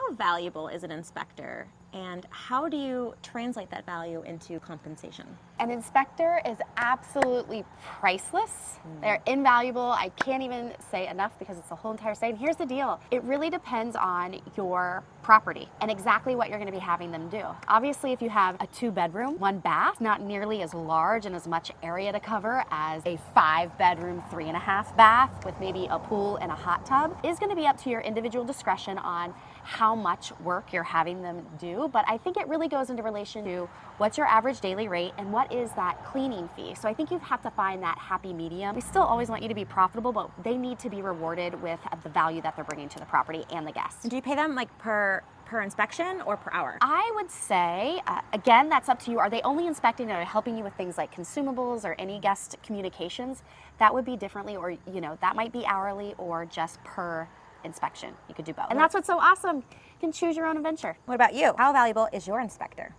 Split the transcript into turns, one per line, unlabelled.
How valuable is an inspector, and how do you translate that value into compensation?
An inspector is absolutely priceless. They're invaluable. I can't even say enough because it's a whole entire site. And here's the deal. It really depends on your property and exactly what you're going to be having them do. Obviously, if you have a 2-bedroom, 1 bath, not nearly as large and as much area to cover as a 5-bedroom, 3.5 bath with maybe a pool and a hot tub, is going to be up to your individual discretion on how much work you're having them do. But I think it really goes into relation to what's your average daily rate and what is that cleaning fee. So I think you have to find that happy medium. We still always want you to be profitable, but they need to be rewarded with the value that they're bringing to the property and the guests.
And do you pay them like per inspection or per hour?
I would say, again, that's up to you. Are they only inspecting or helping you with things like consumables or any guest communications? That would be differently, or that might be hourly or just per inspection. You could do both. And that's what's so awesome. You can choose your own adventure.
What about you? How valuable is your inspector?